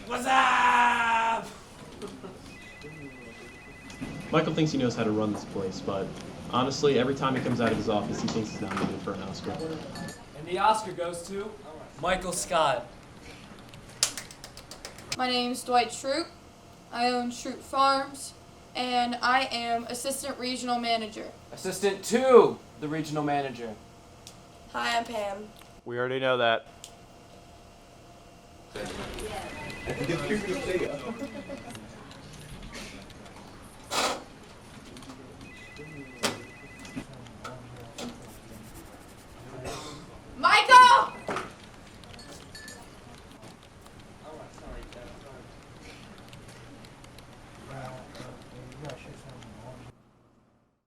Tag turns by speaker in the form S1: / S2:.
S1: What's up?
S2: Michael thinks he knows how to run this place, but honestly, every time he comes out of his office, he thinks he's nominated for an Oscar.
S1: And the Oscar goes to Michael Scott.
S3: My name is Dwight Schrute. I own Schrute Farms, and I am Assistant Regional Manager.
S1: Assistant to the regional manager.
S3: Hi, I'm Pam.
S4: We already know that.